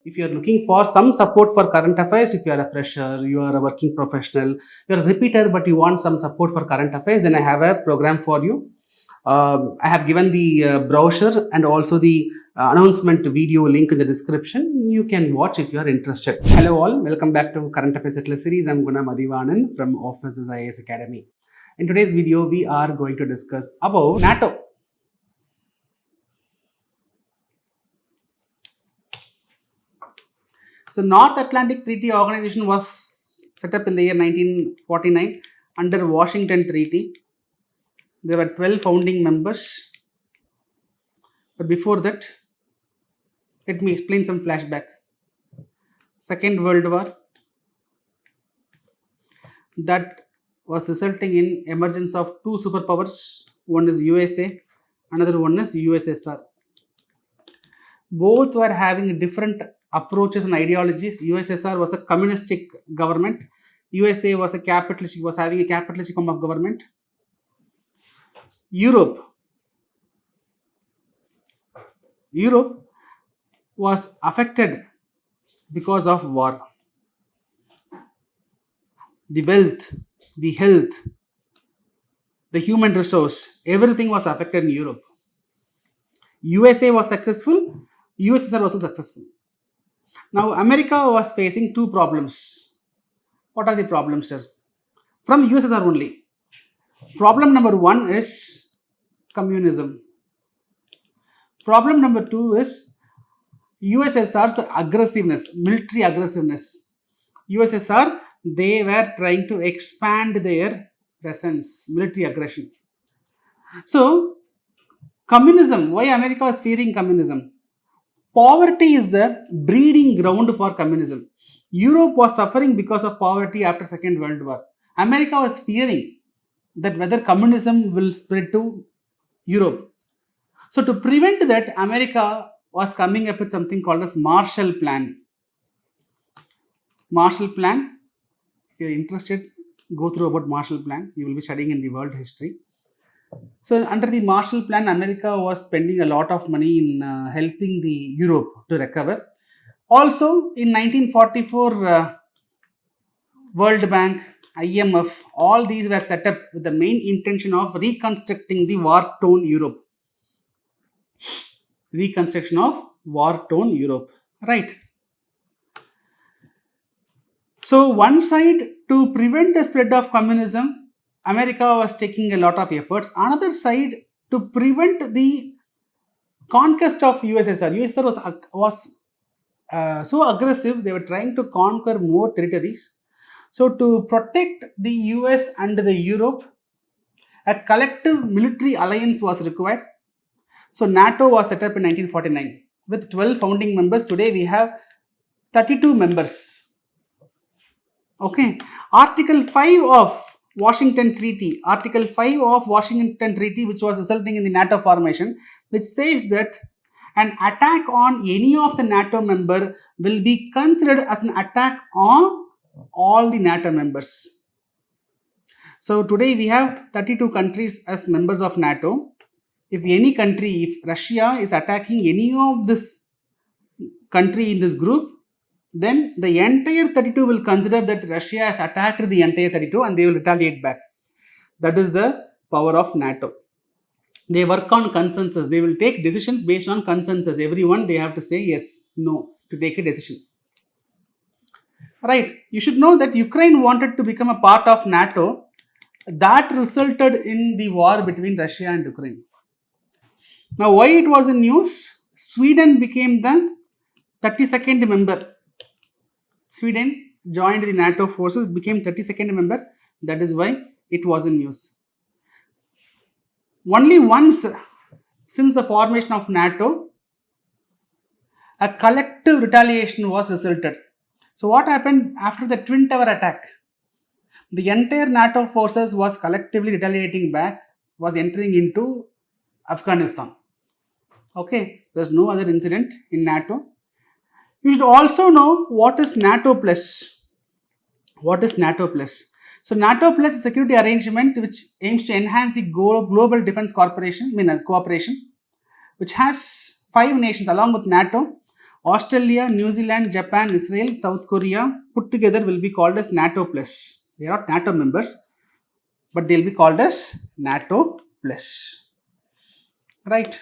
If you are looking for some support for current affairs, if you are a fresher, you are a working professional, you are a repeater, but you want some support for current affairs, then I have a program for you. I have given the brochure and also the announcement video link in the description. You can watch if you are interested. Hello all, welcome back to Current Affairs Hitlist series. I am Guna Mathivanan from Offices IAS Academy. In today's video, we are going to discuss about NATO. So, North Atlantic Treaty Organization was set up in the year 1949 under Washington Treaty. There were 12 founding members. But before that, let me explain some flashback. Second World War, that was resulting in emergence of two superpowers. One is USA, another one is USSR. Both were having different approaches and ideologies. USSR was a communistic government. USA was a capitalistic, was having a capitalistic form of government. Europe was affected because of war. The wealth, the health, the human resource, everything was affected in Europe. USA was successful, USSR was also successful. Now, America was facing two problems. What are the problems, sir? From USSR only. Problem number one is communism. Problem number two is USSR's aggressiveness, military aggressiveness. USSR, they were trying to expand their presence, military aggression. So, communism, why America was fearing communism? Poverty is the breeding ground for communism. Europe was suffering because of poverty after Second World War. America was fearing that whether communism will spread to Europe. So to prevent that, America was coming up with something called as Marshall Plan. Marshall Plan, if you are interested, go through about Marshall Plan. You will be studying in the world history. So under the Marshall Plan, America was spending a lot of money in helping the Europe to recover. Also in 1944, World Bank, IMF, all these were set up with the main intention of reconstructing the war-torn Europe. Reconstruction of war-torn Europe, right? So one side, to prevent the spread of communism, America was taking a lot of efforts. Another side, to prevent the conquest of USSR. USSR was so aggressive, they were trying to conquer more territories. So to protect the US and the Europe, a collective military alliance was required. So NATO was set up in 1949 with 12 founding members. Today we have 32 members. Okay. Article 5 of Washington Treaty, which was resulting in the NATO formation, which says that an attack on any of the NATO member will be considered as an attack on all the NATO members. So today we have 32 countries as members of NATO. If any country, if Russia is attacking any of this country in this group, then the entire 32 will consider that Russia has attacked the entire 32 and they will retaliate back. That is the power of NATO. They work on consensus. They will take decisions based on consensus. Everyone, they have to say yes, no, to take a decision. Right. You should know that Ukraine wanted to become a part of NATO. That resulted in the war between Russia and Ukraine. Now, why it was in news? Sweden became the 32nd member. Sweden joined the NATO forces, became 32nd member. That is why it was in news. Only once since the formation of NATO, a collective retaliation was resulted. So what happened after the Twin Tower attack? The entire NATO forces was collectively retaliating back, was entering into Afghanistan. Okay, there's no other incident in NATO. You should also know what is NATO plus. What is NATO plus? So NATO plus is a security arrangement which aims to enhance the global defense cooperation, which has 5 nations along with NATO. Australia, New Zealand, Japan, Israel, South Korea put together will be called as NATO plus. They are not NATO members, but they'll be called as NATO plus. Right.